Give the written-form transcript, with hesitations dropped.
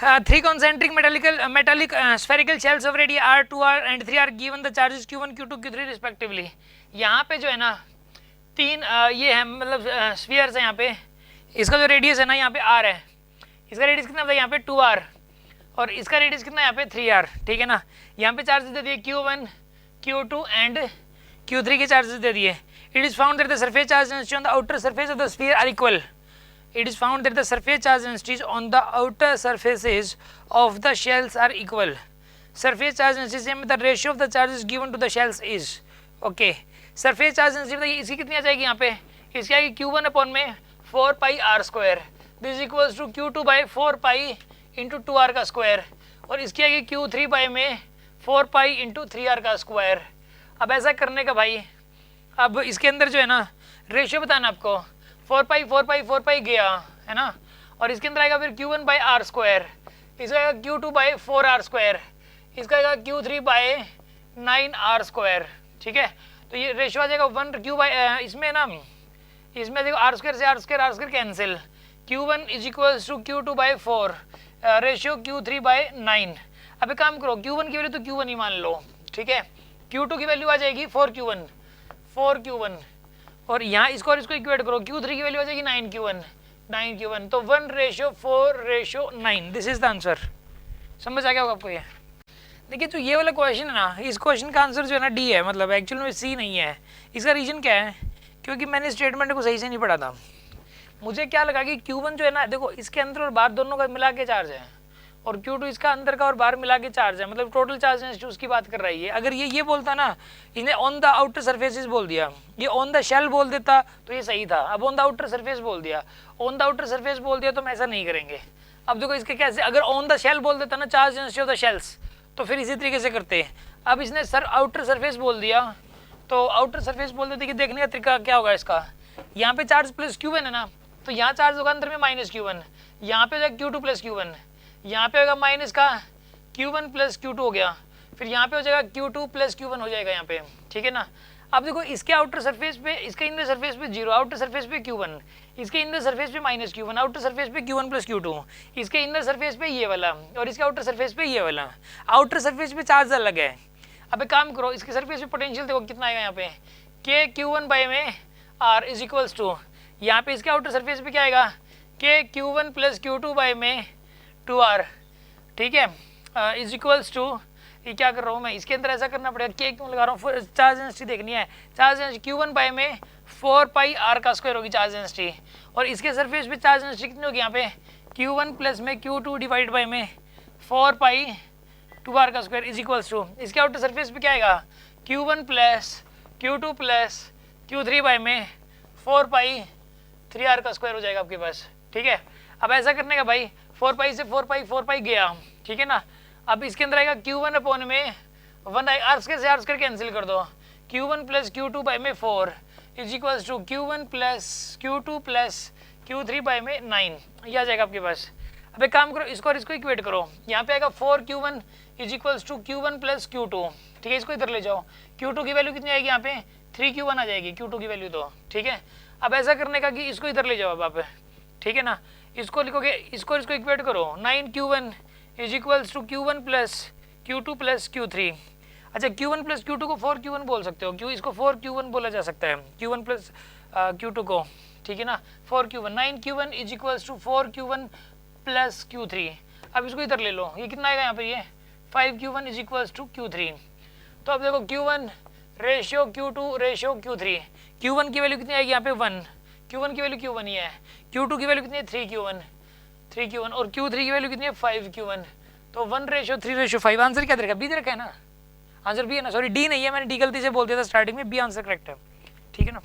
Three concentric metallic spherical shells of radii r, 2r and 3 are given the charges q1, q2, q3 respectively. यहाँ पे जो है ना तीन ये है मतलब स्फीयर्स है यहाँ पे, इसका जो रेडियस है ना यहाँ पे r है, इसका रेडियस कितना था यहाँ पे 2r और इसका रेडियस कितना यहाँ पे 3r, ठीक है ना। यहाँ पे चार्जेस दे दिए q1, q2 एंड q3 के चार्जेस दे दिए. It is found that the surface charge density on the outer surface of the sphere are equal. It is found that the surface charge densities on the outer surfaces of the shells are equal. Surface charge density में the ratio of the charges given to the shells is okay. Surface charge density बताइए इसकी कितनी आ जाएगी यहाँ पे, इसकी आएगी q1 upon में 4 pi r square, this equals to q2 by 4 pi into 2r का स्क्वायर और इसकी आएगी q3 बाई में 4 पाई इंटू 3r का स्क्वायर. अब ऐसा करने का भाई, अब इसके अंदर जो है ना रेशियो बताना आपको, 4 पाई गया है ना और इसके अंदर आएगा फिर q1 बाई आर स्क्वायर, इसका आएगा q2 बाई 4r स्क्वायर, इसका आएगा q3 बाई 9r स्क्वायर, ठीक है. तो ये रेशियो आ जाएगा 1 q बाई इसमें ना, इसमें देखो r स्क्वायर से r square cancel, q1 is equals to q2 by 4 ratio q3 by 9. अब एक काम करो, q1 की वैल्यू तो q1 ही मान लो, ठीक है. q2 की वैल्यू आ जाएगी 4q1 और यहाँ इसको और इसको इक्वेट करो, q3 की वैल्यू आ जाएगी 9q1, तो 1:4:9. This is the answer. समझ आ गया होगा आपको ये. देखिए जो ये वाला क्वेश्चन है ना, इस क्वेश्चन का आंसर जो है ना डी है, मतलब एक्चुअल में सी नहीं है. इसका रीजन क्या है, क्योंकि मैंने स्टेटमेंट को सही से नहीं पढ़ा था. मुझे क्या लगा कि q1 जो है ना, देखो इसके अंदर और बाहर दोनों का मिला के चार्ज है और q2 इसका अंदर का और बाहर मिला के चार्ज है, मतलब टोटल चार्ज डेंसिटी उसकी बात कर रही है. अगर ये बोलता ना, इसने ऑन द आउटर सरफेसेस बोल दिया, ये ऑन द शेल बोल देता तो ये सही था. अब ऑन द आउटर सरफेस बोल दिया, ऑन द आउटर सरफेस बोल दिया तो हम ऐसा नहीं करेंगे. अब देखो इसके कैसे, अगर ऑन द शेल बोल देता ना charge density of the shells तो फिर इसी तरीके से करते हैं. अब इसने आउटर सरफेस बोल दिया तो आउटर सरफेस बोल देते कि देखने का तरीका क्या होगा इसका, यहाँ पे चार्ज प्लस q1 है ना, तो यहाँ चार्ज होगा अंदर में माइनस q1, यहाँ पे हो जाएगा q2 प्लस q1, यहाँ पे होगा माइनस का q1 प्लस q2 हो गया, फिर यहाँ पे हो जाएगा q2 प्लस q1 हो जाएगा यहाँ पे, ठीक है ना. अब देखो इसके आउटर सरफेस पे, इसके इनर सरफेस पे 0, आउटर सरफेस पे q1, इसके इनर सरफेस पे माइनस q1, आउटर सरफेस पे q1 प्लस q2, इसके इनर सरफेस पे ये वाला और इसके आउटर सरफेस पे ये वाला. आउटर सरफेस पे चार्ज अलग है. अब एक काम करो, इसके सरफेस पे पोटेंशियल देखो कितना आएगा यहाँ पे, k q1 बाई में r इज इक्वल्स टू, यहाँ पे इसके आउटर सरफेस पे क्या आएगा, k q1 plus q2 by में 2r, ठीक है, इज इक्वल्स टू, ये क्या कर रहा हूँ मैं, इसके अंदर ऐसा करना पड़ेगा, k क्यों लगा रहा हूँ, चार्ज डेंसिटी देखनी है. चार्ज डेंसिटी q1 बाई में 4 पाई r का स्क्वायर होगी चार्ज डेंसिटी और इसके सरफेस पे चार्ज डेंसिटी कितनी होगी यहाँ पे, q1 प्लस में q2 डिवाइड बाई में 4 पाई 2r का स्क्वायर इज इक्वल्स टू, इसके आउटर सरफेस पे क्या आएगा, q1 plus q2 plus q3 by में 4 पाई 3r का स्क्वायर हो जाएगा आपके पास, ठीक है. अब ऐसा करने का भाई, 4 पाई से 4 पाई गया, ठीक है ना. अब इसके अंदर आएगा q1 अपॉन में 1 r स्क्वायर से r स्क्वायर कैंसिल कर दो, q1 प्लस q2 बाई में 4 is equals to q1 plus q2 plus q3 by में 9, ये आ जाएगा आपके पास. अब एक काम करो, इसको और इसको इक्वेट करो, यहाँ पे आएगा 4q1 is equals to q1 plus q2, ठीक है. इसको इधर ले जाओ, q2 की वैल्यू कितनी आएगी यहाँ पे, 3q1 आ जाएगी q2 की वैल्यू तो, ठीक है. अब ऐसा करने का कि इसको इधर ले जाओ अब आप, ठीक है ना. इसको लिखोगे, इसको इक्वेट करो, 9q1 is equals to q1 plus q2 plus q3. अच्छा q1 प्लस q2 को 4q1 बोल सकते हो, क्यों इसको 4q1 बोला जा सकता है, q1 प्लस q2 को, ठीक है ना. 4q1, 9q1 is equals to 4q1 plus q3. अब इसको इधर ले लो, ये कितना आएगा यहाँ पे, ये 5q1 is equals to q3. तो अब देखो q1 ratio q2 ratio q3, q1 की वैल्यू कितनी आएगी यहाँ पे 1, q1 की वैल्यू q1 ही है, q2 की वैल्यू कितनी है 3q1 और q3 की वैल्यू कितनी है 5q1, तो 1:3:5. आंसर क्या दे रखा है, बी दे रखा है ना, आंसर बी है ना, सॉरी डी नहीं है, मैंने डी गलती से बोल दिया था स्टार्टिंग में, बी आंसर करेक्ट है, ठीक है ना.